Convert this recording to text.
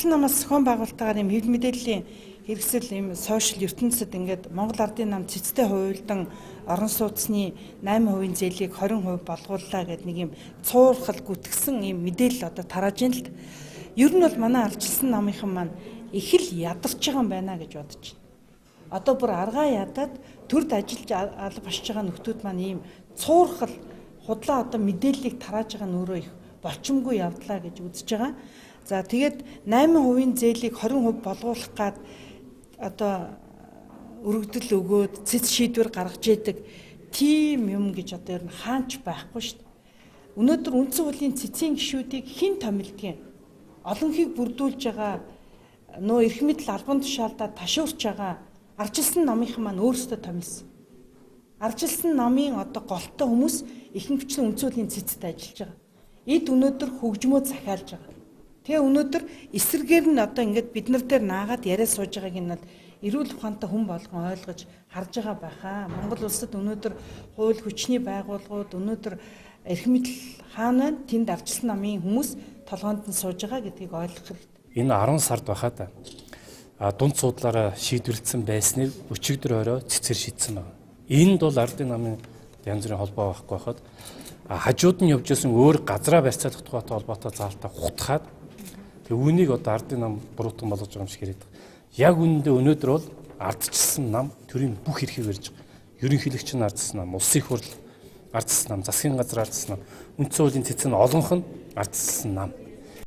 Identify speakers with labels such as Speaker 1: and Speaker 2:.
Speaker 1: Ардчилсан намаас зохион байгуулалтаар юм хэвлэл мэдээллийн хэрэгсэл юм сошиал ертөнцид ингээд Монгол Ардын нам цэцтэй хувилдан орон сууцны 8% зээлийг 20% болгууллаа гэдэг нэг юм цуурхал гүтгсэн юм мэдээлэл одоо тарааж ийн л. Ер нь бол манай ардчилсан намынхан маань их л ядарч байгаа юм байна гэж бодож байна. Одоо бүр аргаа ядаад төрд ажиллаж алба ашиж байгаа нөхдүүд маань ийм цуурхал худлаа одоо мэдээллийг тарааж байгаа нь өөрөө их болчмгүй явдлаа гэж үзэж байгаа. За тэгээд 8% зээлийг 20% болгуулах гад одоо өргөдөл өгөөд цэц шийдвэр гаргаж яадаг тийм юм гэж одоо ер нь хаанч байхгүй шүү дээ. Өнөөдөр үндсэн хуулийн цэцийн гишүүдийг хэн томилдгийг олонхийг бүрдүүлж байгаа нөө эрх мэдэл албан тушаалдаа ташуурч байгаа ардчилсан намынхан маань өөрсдөө томилсон. Ардчилсан намын одоо голтой хүмүүс ихэнхчлэн үндсэн хуулийн цэцэд ажиллаж байгаа. Эд өнөөдөр хөгжмөө захиалж байгаа. Тэгээ өнөөдөр эсрэгээр нь одоо ингээд бид нар дээр наагаад яриа сууж байгааг нь бол эрүүл ухаантай хүн болгон ойлгож харж байгаа байхаа. Монгол улсад өнөөдөр хууль хүчний байгууллагууд өнөөдөр эрх мэдэл хаана тэнд ардчилсан намын хүмүүс толгоонд нь сууж байгаа гэдгийг ойлгох хэрэгтэй.
Speaker 2: Энэ 10 сард байхад дунд суудлаараа шийдвэрлэсэн байсныг өчигдөр орой цэцэр шийдсэн байна. Энд бол ардын намын янз бүрийн холбоо байхгүй байхад хажууд нь явж байсан өөр газраа барьцаалах тухайтай холбоотой заалтаа хутгаад тэг үүнийг одоо ардын нам буруутган болгож байгаа юм шиг яриад байгаа. Яг үүндээ өнөөдөр бол ардчилсан нам төрийн бүх эрхийг барьж байгаа. Ерөнхийлөгчийн ардчилсан нам, улсын их хурл ардчилсан нам, засгийн газар ардчилсан нам, үндсэн хуулийн цэцэн олонх нь ардчилсан нам.